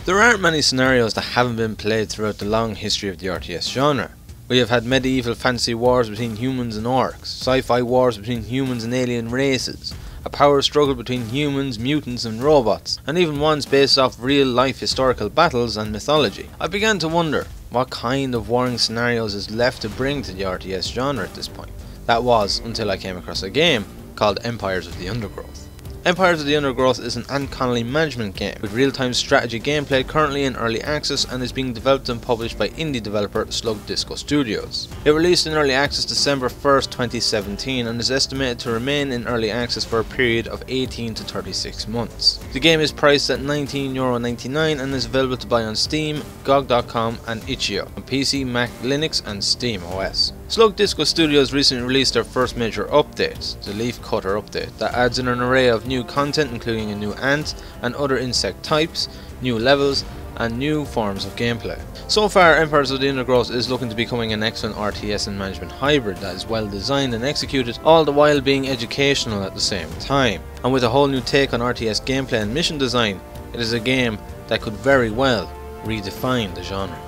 There aren't many scenarios that haven't been played throughout the long history of the RTS genre. We have had medieval fantasy wars between humans and orcs, sci-fi wars between humans and alien races, a power struggle between humans, mutants and robots, and even ones based off real-life historical battles and mythology. I began to wonder what kind of warring scenarios is left to bring to the RTS genre at this point. That was until I came across a game called Empires of the Undergrowth. Empires of the Undergrowth is an uncannily management game with real-time strategy gameplay currently in early access and is being developed and published by indie developer Slug Disco Studios. It released in early access December 1st, 2017 and is estimated to remain in early access for a period of 18 to 36 months. The game is priced at €19.99 and is available to buy on Steam, GOG.com and itch.io on PC, Mac, Linux and Steam OS. Slug Disco Studios recently released their first major update, the Leaf Cutter update, that adds in an array of new content including a new ant and other insect types, new levels and new forms of gameplay. So far, Empires of the Undergrowth is looking to becoming an excellent RTS and management hybrid that is well designed and executed, all the while being educational at the same time. And with a whole new take on RTS gameplay and mission design, it is a game that could very well redefine the genre.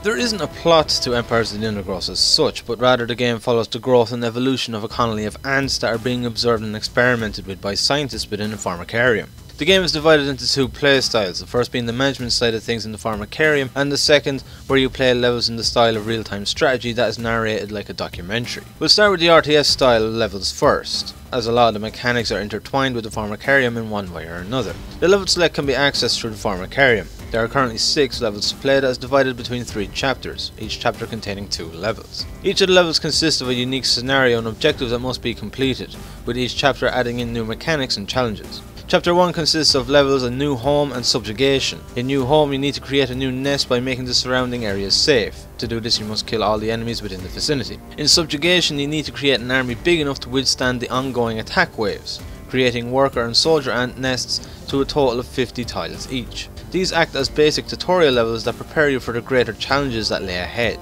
There isn't a plot to Empires of the Undergrowth as such, but rather the game follows the growth and evolution of a colony of ants that are being observed and experimented with by scientists within the farm Karyam. The game is divided into two playstyles, the first being the management side of things in the farm Karyam, and the second where you play levels in the style of real-time strategy that is narrated like a documentary. We'll start with the RTS style levels first, as a lot of the mechanics are intertwined with the farm Karyam in one way or another. The level select can be accessed through the farm Karyam. There are currently 6 levels to play that is divided between 3 chapters, each chapter containing 2 levels. Each of the levels consists of a unique scenario and objectives that must be completed, with each chapter adding in new mechanics and challenges. Chapter 1 consists of levels A New Home and Subjugation. In New Home you need to create a new nest by making the surrounding areas safe. To do this you must kill all the enemies within the vicinity. In Subjugation you need to create an army big enough to withstand the ongoing attack waves, creating worker and soldier ant nests to a total of 50 tiles each. These act as basic tutorial levels that prepare you for the greater challenges that lay ahead,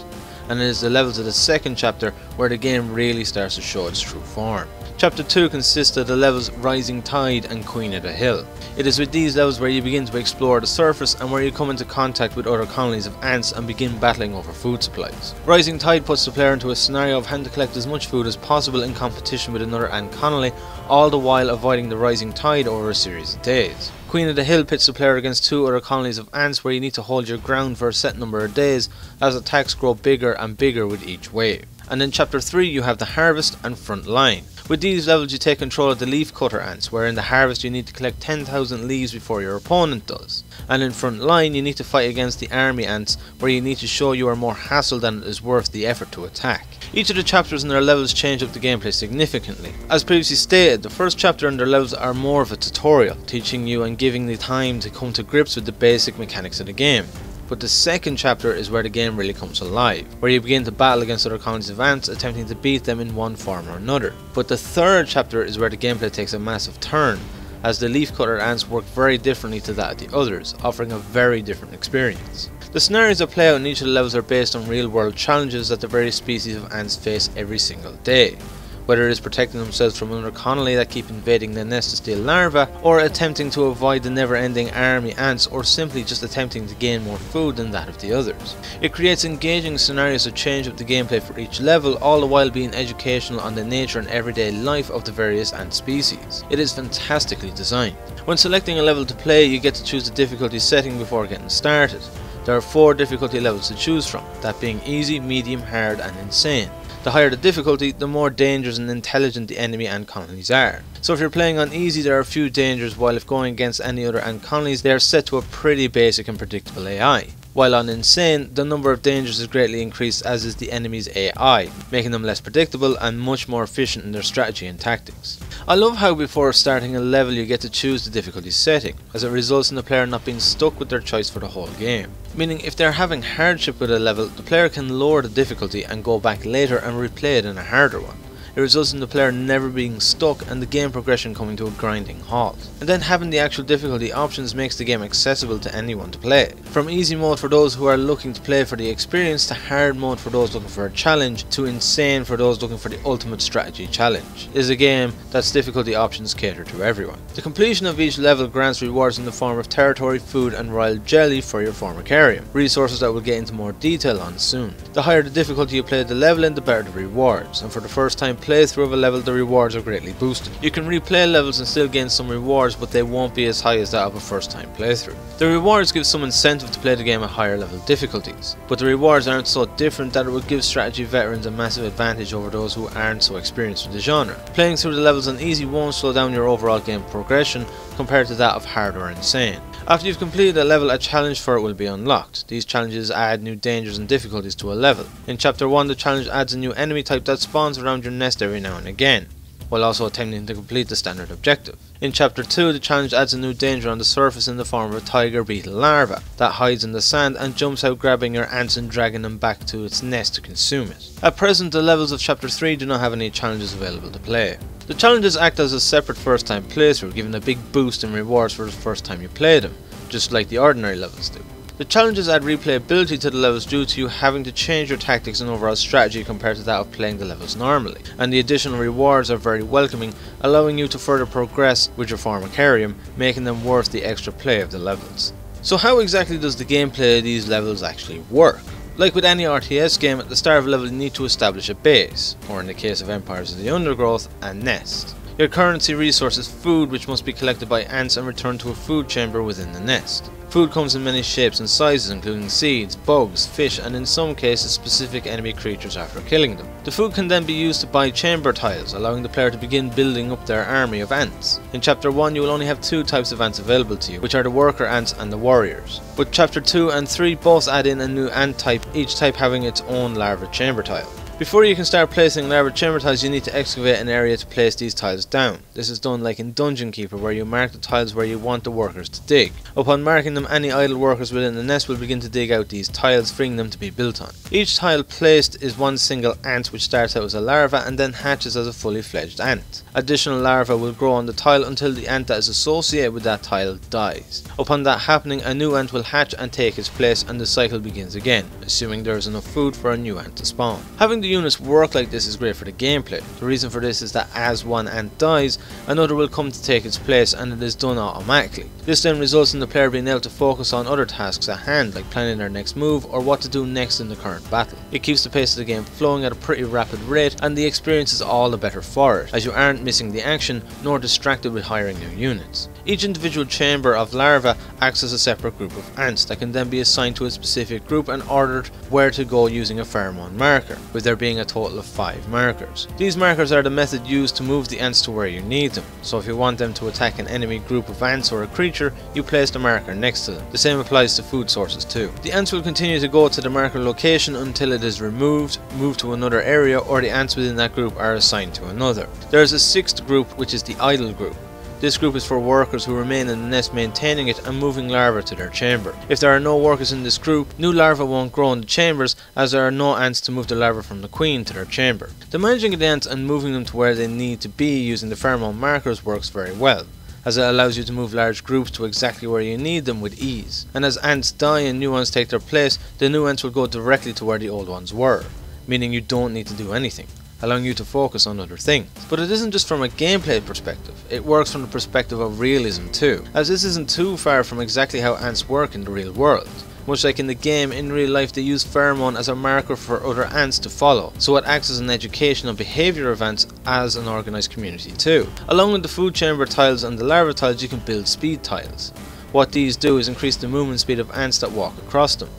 and it is the levels of the second chapter where the game really starts to show its true form. Chapter 2 consists of the levels Rising Tide and Queen of the Hill. It is with these levels where you begin to explore the surface and where you come into contact with other colonies of ants and begin battling over food supplies. Rising Tide puts the player into a scenario of having to collect as much food as possible in competition with another ant colony, all the while avoiding the rising tide over a series of days. Queen of the Hill pits the player against 2 other colonies of ants where you need to hold your ground for a set number of days as attacks grow bigger and bigger with each wave. And in Chapter 3 you have the Harvest and Front Line. With these levels you take control of the Leaf Cutter ants, where in the Harvest you need to collect 10,000 leaves before your opponent does. And in Front Line you need to fight against the Army Ants, where you need to show you are more hassle than it is worth the effort to attack. Each of the chapters and their levels change up the gameplay significantly. As previously stated, the first chapter and their levels are more of a tutorial, teaching you and giving the time to come to grips with the basic mechanics of the game. But the second chapter is where the game really comes alive, where you begin to battle against other colonies of ants, attempting to beat them in one form or another. But the third chapter is where the gameplay takes a massive turn, as the Leaf Cutter ants work very differently to that of the others, offering a very different experience. The scenarios that play out in each of the levels are based on real world challenges that the various species of ants face every single day. Whether it is protecting themselves from another colony that keep invading the nest to steal larvae, or attempting to avoid the never-ending army ants, or simply just attempting to gain more food than that of the others. It creates engaging scenarios that change up the gameplay for each level, all the while being educational on the nature and everyday life of the various ant species. It is fantastically designed. When selecting a level to play, you get to choose the difficulty setting before getting started. There are 4 difficulty levels to choose from, that being easy, medium, hard and insane. The higher the difficulty, the more dangerous and intelligent the enemy ant colonies are. So if you're playing on easy there are few dangers, while if going against any other ant colonies they are set to a pretty basic and predictable AI. While on insane, the number of dangers is greatly increased, as is the enemy's AI, making them less predictable and much more efficient in their strategy and tactics. I love how before starting a level you get to choose the difficulty setting, as it results in the player not being stuck with their choice for the whole game. Meaning if they're having hardship with a level, the player can lower the difficulty and go back later and replay it in a harder one. it results in the player never being stuck and the game progression coming to a grinding halt. And then having the actual difficulty options makes the game accessible to anyone to play. From easy mode for those who are looking to play for the experience, to hard mode for those looking for a challenge, to insane for those looking for the ultimate strategy challenge. It is a game that's difficulty options cater to everyone. The completion of each level grants rewards in the form of territory, food and royal jelly for your former Karyam, resources that we'll get into more detail on soon. The higher the difficulty you play the level in, the better the rewards, and for the first time playthrough of a level the rewards are greatly boosted. You can replay levels and still gain some rewards, but they won't be as high as that of a first time playthrough. The rewards give some incentive to play the game at higher level difficulties, but the rewards aren't so different that it would give strategy veterans a massive advantage over those who aren't so experienced with the genre. Playing through the levels on easy won't slow down your overall game progression compared to that of hard or insane. After you've completed a level, a challenge for it will be unlocked. These challenges add new dangers and difficulties to a level. In Chapter 1 the challenge adds a new enemy type that spawns around your nest every now and again, while also attempting to complete the standard objective. In Chapter 2 the challenge adds a new danger on the surface in the form of a tiger beetle larva that hides in the sand and jumps out grabbing your ants and dragging them back to its nest to consume it. At present the levels of Chapter 3 do not have any challenges available to play. The challenges act as a separate first time playthrough, giving a big boost in rewards for the first time you play them, just like the ordinary levels do. The challenges add replayability to the levels due to you having to change your tactics and overall strategy compared to that of playing the levels normally, and the additional rewards are very welcoming, allowing you to further progress with your former Karyam, making them worth the extra play of the levels. So how exactly does the gameplay of these levels actually work? Like with any RTS game, at the start of a level you need to establish a base, or in the case of Empires of the Undergrowth, a nest. Your currency resource is food, which must be collected by ants and returned to a food chamber within the nest. Food comes in many shapes and sizes, including seeds, bugs, fish and in some cases specific enemy creatures after killing them. The food can then be used to buy chamber tiles, allowing the player to begin building up their army of ants. In Chapter 1 you will only have two types of ants available to you, which are the worker ants and the warriors. But Chapter 2 and 3 both add in a new ant type, each type having its own larva chamber tile. Before you can start placing larva chamber tiles you need to excavate an area to place these tiles down. This is done like in Dungeon Keeper, where you mark the tiles where you want the workers to dig. Upon marking them, any idle workers within the nest will begin to dig out these tiles, freeing them to be built on. Each tile placed is one single ant, which starts out as a larva and then hatches as a fully fledged ant. Additional larvae will grow on the tile until the ant that is associated with that tile dies. Upon that happening, a new ant will hatch and take its place, and the cycle begins again, assuming there is enough food for a new ant to spawn. Having the units work like this is great for the gameplay. The reason for this is that as one ant dies, another will come to take its place, and it is done automatically. This then results in the player being able to focus on other tasks at hand, like planning their next move or what to do next in the current battle. It keeps the pace of the game flowing at a pretty rapid rate, and the experience is all the better for it, as you aren't missing the action nor distracted with hiring new units. Each individual chamber of larvae acts as a separate group of ants that can then be assigned to a specific group and ordered where to go using a pheromone marker, with there being a total of 5 markers. These markers are the method used to move the ants to where you need them, so if you want them to attack an enemy group of ants or a creature, you place the marker next to them. The same applies to food sources too. The ants will continue to go to the marker location until it is removed, moved to another area, or the ants within that group are assigned to another. There is a 6th group, which is the idle group. This group is for workers who remain in the nest maintaining it and moving larvae to their chamber. If there are no workers in this group, new larvae won't grow in the chambers, as there are no ants to move the larvae from the queen to their chamber. The managing of the ants and moving them to where they need to be using the pheromone markers works very well, as it allows you to move large groups to exactly where you need them with ease. And as ants die and new ones take their place, the new ants will go directly to where the old ones were, meaning you don't need to do anything, allowing you to focus on other things. But it isn't just from a gameplay perspective, it works from the perspective of realism too, as this isn't too far from exactly how ants work in the real world. Much like in the game, in real life they use pheromone as a marker for other ants to follow, so it acts as an education of behaviour of ants as an organised community too. Along with the food chamber tiles and the larva tiles, you can build speed tiles. What these do is increase the movement speed of ants that walk across them.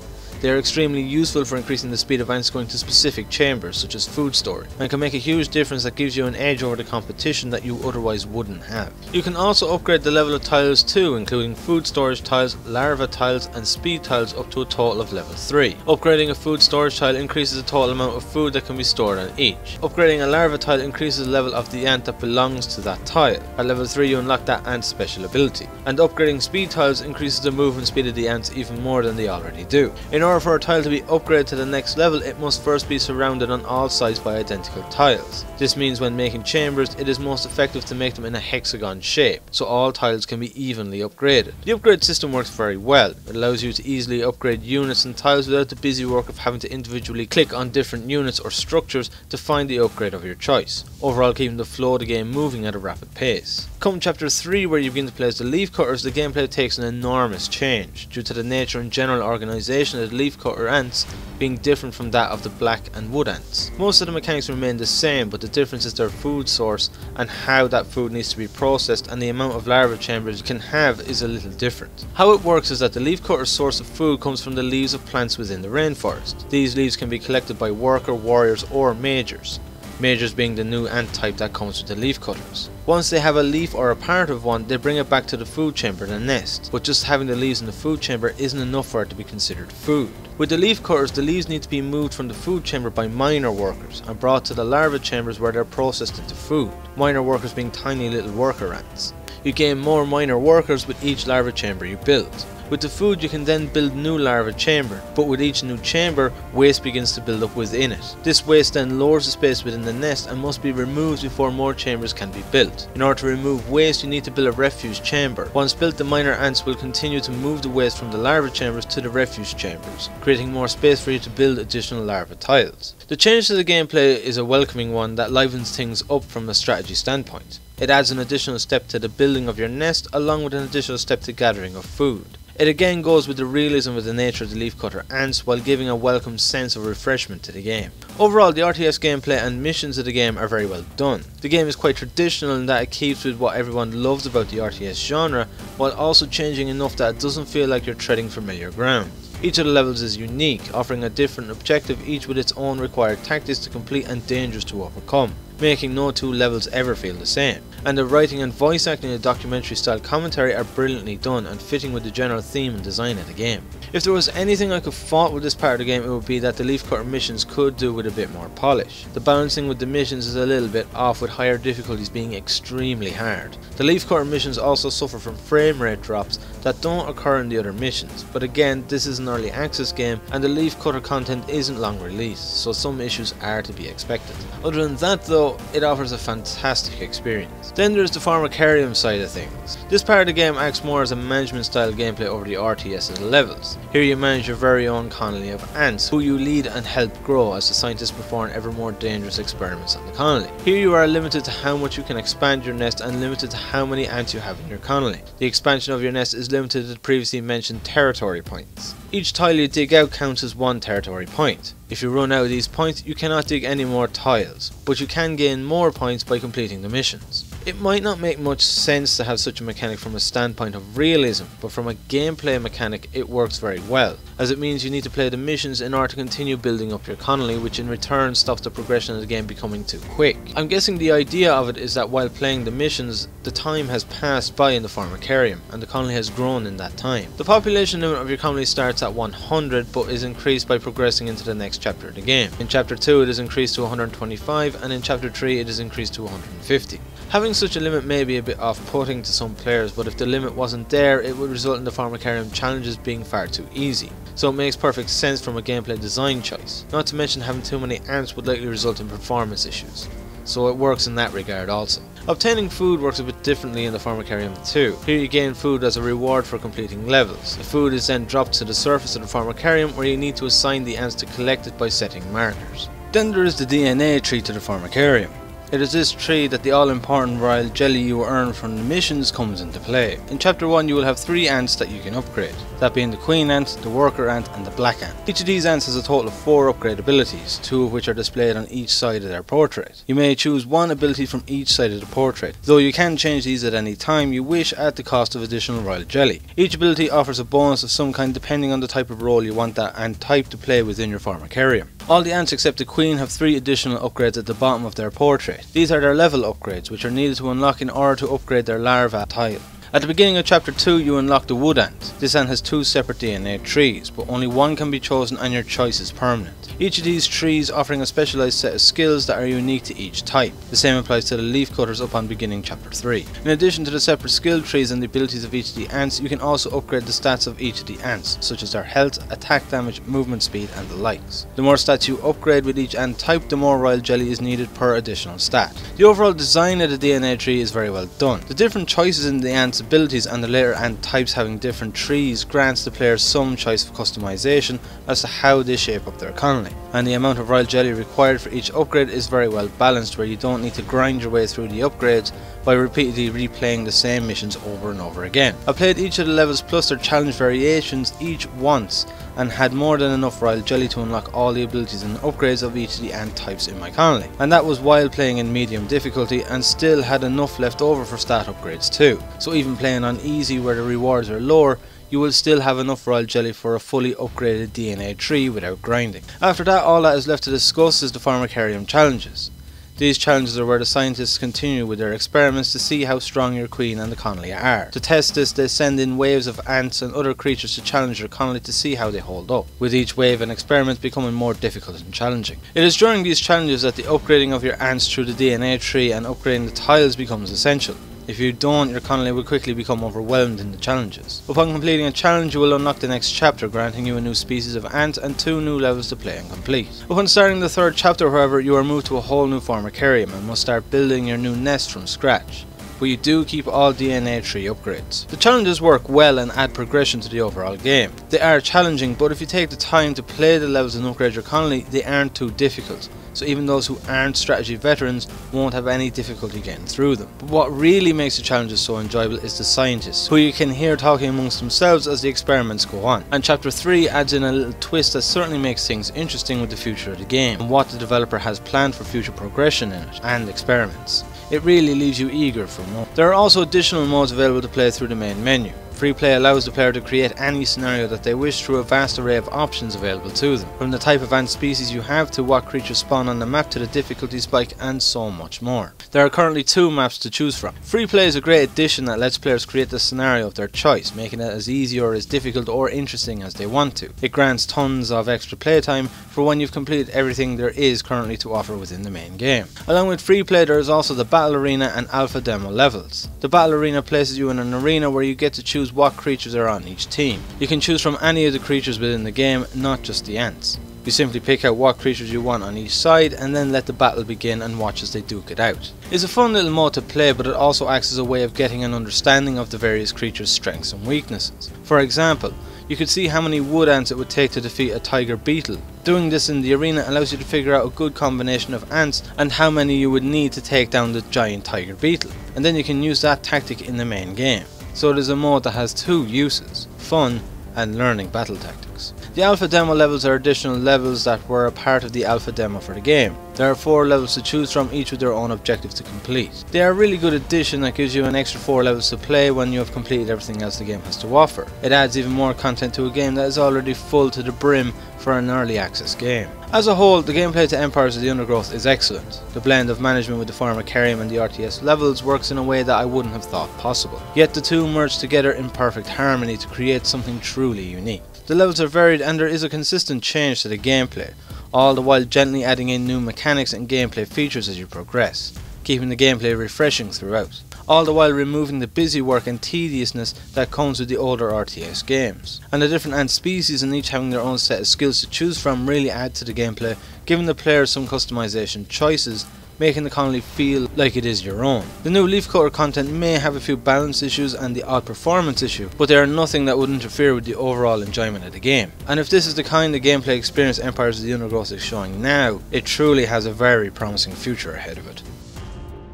They are extremely useful for increasing the speed of ants going to specific chambers, such as food storage, and can make a huge difference that gives you an edge over the competition that you otherwise wouldn't have. You can also upgrade the level of tiles too, including food storage tiles, larva tiles and speed tiles up to a total of level 3. Upgrading a food storage tile increases the total amount of food that can be stored on each. Upgrading a larva tile increases the level of the ant that belongs to that tile. At level 3 you unlock that ant's special ability. And upgrading speed tiles increases the movement speed of the ants even more than they already do. In order for a tile to be upgraded to the next level, it must first be surrounded on all sides by identical tiles. This means when making chambers, it is most effective to make them in a hexagon shape, so all tiles can be evenly upgraded. The upgrade system works very well. It allows you to easily upgrade units and tiles without the busy work of having to individually click on different units or structures to find the upgrade of your choice, overall keeping the flow of the game moving at a rapid pace. Come chapter 3, where you begin to play as the leaf cutters, the gameplay takes an enormous change, due to the nature and general organisation of the leaf cutter ants being different from that of the black and wood ants. Most of the mechanics remain the same, but the difference is their food source and how that food needs to be processed, and the amount of larva chambers you can have is a little different. How it works is that the leaf cutter's source of food comes from the leaves of plants within the rainforest. These leaves can be collected by worker, warriors or magers. Magers being the new ant type that comes with the leaf cutters. Once they have a leaf or a part of one, they bring it back to the food chamber, the nest, but just having the leaves in the food chamber isn't enough for it to be considered food. With the leaf cutters, the leaves need to be moved from the food chamber by miner workers and brought to the larva chambers where they're processed into food, miner workers being tiny little worker ants. You gain more miner workers with each larva chamber you build. With the food you can then build new larva chamber, but with each new chamber, waste begins to build up within it. This waste then lowers the space within the nest and must be removed before more chambers can be built. In order to remove waste, you need to build a refuge chamber. Once built, the miner ants will continue to move the waste from the larva chambers to the refuge chambers, creating more space for you to build additional larva tiles. The change to the gameplay is a welcoming one that livens things up from a strategy standpoint. It adds an additional step to the building of your nest, along with an additional step to gathering of food. It again goes with the realism of the nature of the leafcutter ants while giving a welcome sense of refreshment to the game. Overall, the RTS gameplay and missions of the game are very well done. The game is quite traditional in that it keeps with what everyone loves about the RTS genre, while also changing enough that it doesn't feel like you're treading familiar ground. Each of the levels is unique, offering a different objective, each with its own required tactics to complete and dangers to overcome, making no two levels ever feel the same. And the writing and voice acting in the documentary style commentary are brilliantly done and fitting with the general theme and design of the game. If there was anything I could fault with this part of the game, it would be that the leafcutter missions could do with a bit more polish. The balancing with the missions is a little bit off, with higher difficulties being extremely hard. The leafcutter missions also suffer from frame rate drops that don't occur in the other missions, but again, this is an early access game and the leafcutter content isn't long released, so some issues are to be expected. Other than that though, it offers a fantastic experience. Then there's the former Karyam side of things. This part of the game acts more as a management style gameplay over the RTS levels. Here you manage your very own colony of ants, who you lead and help grow as the scientists perform ever more dangerous experiments on the colony. Here you are limited to how much you can expand your nest and limited to how many ants you have in your colony. The expansion of your nest is limited to the previously mentioned territory points. Each tile you dig out counts as one territory point. If you run out of these points, you cannot dig any more tiles, but you can gain more points by completing the missions. It might not make much sense to have such a mechanic from a standpoint of realism, but from a gameplay mechanic it works very well, as it means you need to play the missions in order to continue building up your colony, which in return stops the progression of the game becoming too quick. I'm guessing the idea of it is that while playing the missions, the time has passed by in the former Karyam, and the colony has grown in that time. The population limit of your colony starts at 100, but is increased by progressing into the next chapter of the game. In chapter 2 it is increased to 125, and in chapter 3 it is increased to 150. Having such a limit may be a bit off-putting to some players, but if the limit wasn't there, it would result in the former Karyam challenges being far too easy. So it makes perfect sense from a gameplay design choice. Not to mention having too many ants would likely result in performance issues, so it works in that regard also. Obtaining food works a bit differently in the former Karyam 2. Here you gain food as a reward for completing levels. The food is then dropped to the surface of the former Karyam, where you need to assign the ants to collect it by setting markers. Then there is the DNA tree to the former Karyam. It is this tree that the all-important royal jelly you earn from the missions comes into play. In chapter 1 you will have 3 ants that you can upgrade, that being the queen ant, the worker ant and the black ant. Each of these ants has a total of 4 upgrade abilities, 2 of which are displayed on each side of their portrait. You may choose one ability from each side of the portrait, though you can change these at any time you wish at the cost of additional royal jelly. Each ability offers a bonus of some kind depending on the type of role you want that ant type to play within your former Karyam. All the ants except the queen have 3 additional upgrades at the bottom of their portrait. These are their level upgrades, which are needed to unlock in order to upgrade their larva tile. At the beginning of Chapter 2 you unlock the Wood Ant. This ant has 2 separate DNA trees, but only one can be chosen and your choice is permanent. Each of these trees offering a specialised set of skills that are unique to each type. The same applies to the leaf cutters upon beginning Chapter 3. In addition to the separate skill trees and the abilities of each of the ants, you can also upgrade the stats of each of the ants, such as their health, attack damage, movement speed and the likes. The more stats you upgrade with each ant type, the more royal jelly is needed per additional stat. The overall design of the DNA tree is very well done. The different choices in the ants' abilities and the later ant types having different trees grants the players some choice of customization as to how they shape up their colony. And the amount of royal jelly required for each upgrade is very well balanced, where you don't need to grind your way through the upgrades by repeatedly replaying the same missions over and over again. I played each of the levels plus their challenge variations each once and had more than enough royal jelly to unlock all the abilities and upgrades of each of the ant types in my colony. And that was while playing in medium difficulty, and still had enough left over for stat upgrades too. So even playing on easy where the rewards are lower, you will still have enough royal jelly for a fully upgraded DNA tree without grinding. After that, all that is left to discuss is the Farmer Karyam challenges. These challenges are where the scientists continue with their experiments to see how strong your queen and the colony are. To test this, they send in waves of ants and other creatures to challenge your colony to see how they hold up, with each wave and experiment becoming more difficult and challenging. It is during these challenges that the upgrading of your ants through the DNA tree and upgrading the tiles becomes essential. If you don't, your colony will quickly become overwhelmed in the challenges. Upon completing a challenge, you will unlock the next chapter, granting you a new species of ant and 2 new levels to play and complete. Upon starting the 3rd chapter, however, you are moved to a whole new Farmer Karyam and must start building your new nest from scratch. But you do keep all DNA tree upgrades. The challenges work well and add progression to the overall game. They are challenging, but if you take the time to play the levels and upgrade your colony, they aren't too difficult. So even those who aren't strategy veterans won't have any difficulty getting through them. But what really makes the challenges so enjoyable is the scientists, who you can hear talking amongst themselves as the experiments go on. And Chapter 3 adds in a little twist that certainly makes things interesting with the future of the game, and what the developer has planned for future progression in it, and experiments. It really leaves you eager for more. There are also additional modes available to play through the main menu. Free play allows the player to create any scenario that they wish through a vast array of options available to them, from the type of ant species you have to what creatures spawn on the map to the difficulty spike and so much more. There are currently 2 maps to choose from. Free play is a great addition that lets players create the scenario of their choice, making it as easy or as difficult or interesting as they want to. It grants tons of extra playtime for when you've completed everything there is currently to offer within the main game. Along with free play, there is also the Battle Arena and Alpha Demo levels. The Battle Arena places you in an arena where you get to choose what creatures are on each team. You can choose from any of the creatures within the game, not just the ants. You simply pick out what creatures you want on each side and then let the battle begin and watch as they duke it out. It's a fun little mode to play, but it also acts as a way of getting an understanding of the various creatures' strengths and weaknesses. For example, you could see how many wood ants it would take to defeat a tiger beetle. Doing this in the arena allows you to figure out a good combination of ants and how many you would need to take down the giant tiger beetle, and then you can use that tactic in the main game. So it is a mode that has 2 uses: fun and learning battle tactics. The alpha demo levels are additional levels that were a part of the alpha demo for the game. There are 4 levels to choose from, each with their own objectives to complete. They are a really good addition that gives you an extra 4 levels to play when you have completed everything else the game has to offer. It adds even more content to a game that is already full to the brim for an early access game. As a whole, the gameplay to Empires of the Undergrowth is excellent. The blend of management with the Farmer Karyam and the RTS levels works in a way that I wouldn't have thought possible. Yet the 2 merge together in perfect harmony to create something truly unique. The levels are varied and there is a consistent change to the gameplay, all the while gently adding in new mechanics and gameplay features as you progress, keeping the gameplay refreshing throughout, all the while removing the busy work and tediousness that comes with the older RTS games. And the different ant species and each having their own set of skills to choose from really add to the gameplay, giving the player some customization choices, making the colony feel like it is your own. The new leafcutter content may have a few balance issues and the odd performance issue, but they are nothing that would interfere with the overall enjoyment of the game. And if this is the kind of gameplay experience Empires of the Undergrowth is showing now, it truly has a very promising future ahead of it.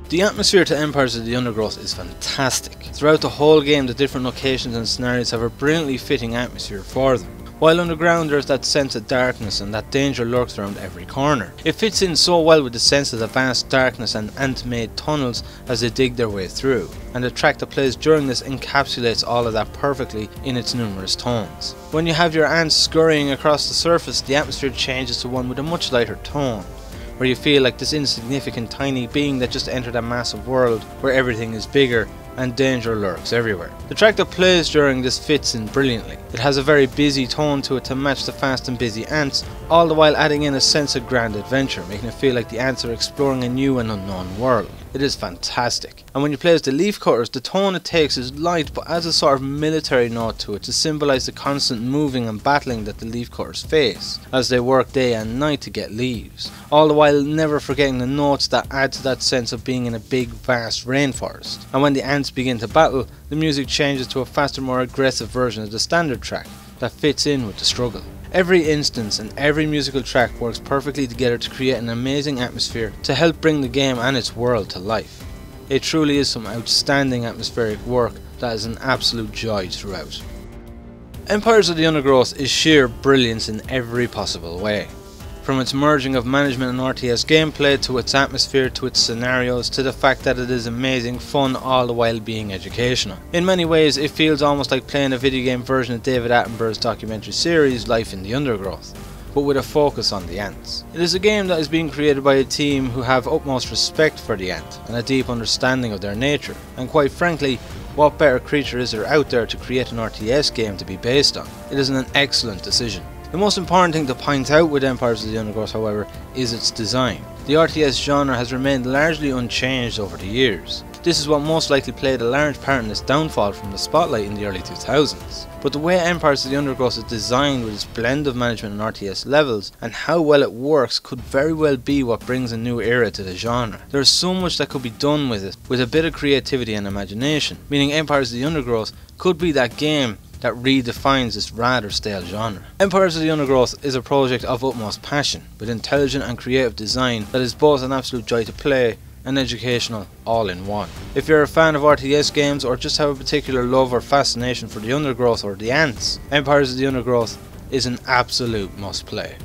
The atmosphere to Empires of the Undergrowth is fantastic. Throughout the whole game, the different locations and scenarios have a brilliantly fitting atmosphere for them. While underground there's that sense of darkness and that danger lurks around every corner. It fits in so well with the sense of the vast darkness and ant-made tunnels as they dig their way through, and the track that plays during this encapsulates all of that perfectly in its numerous tones. When you have your ants scurrying across the surface, the atmosphere changes to one with a much lighter tone, where you feel like this insignificant tiny being that just entered a massive world where everything is bigger and danger lurks everywhere. The track that plays during this fits in brilliantly. It has a very busy tone to it to match the fast and busy ants, all the while adding in a sense of grand adventure, making it feel like the ants are exploring a new and unknown world. It is fantastic. And when you play as the leafcutters, the tone it takes is light but adds a sort of military note to it to symbolise the constant moving and battling that the leafcutters face as they work day and night to get leaves, all the while never forgetting the notes that add to that sense of being in a big vast rainforest. And when the ants begin to battle, the music changes to a faster, more aggressive version of the standard track that fits in with the struggle. Every instance and every musical track works perfectly together to create an amazing atmosphere to help bring the game and its world to life. It truly is some outstanding atmospheric work that is an absolute joy throughout. Empires of the Undergrowth is sheer brilliance in every possible way. From its merging of management and RTS gameplay, to its atmosphere, to its scenarios, to the fact that it is amazing fun all the while being educational. In many ways it feels almost like playing a video game version of David Attenborough's documentary series Life in the Undergrowth, but with a focus on the ants. It is a game that is being created by a team who have utmost respect for the ant and a deep understanding of their nature, and quite frankly, what better creature is there out there to create an RTS game to be based on? It is an excellent decision. The most important thing to point out with Empires of the Undergrowth, however, is its design. The RTS genre has remained largely unchanged over the years. This is what most likely played a large part in its downfall from the spotlight in the early 2000s. But the way Empires of the Undergrowth is designed with its blend of management and RTS levels, and how well it works, could very well be what brings a new era to the genre. There is so much that could be done with it, with a bit of creativity and imagination, meaning Empires of the Undergrowth could be that game that redefines this rather stale genre. Empires of the Undergrowth is a project of utmost passion, with intelligent and creative design that is both an absolute joy to play and educational all in one. If you're a fan of RTS games or just have a particular love or fascination for the Undergrowth or the ants, Empires of the Undergrowth is an absolute must play.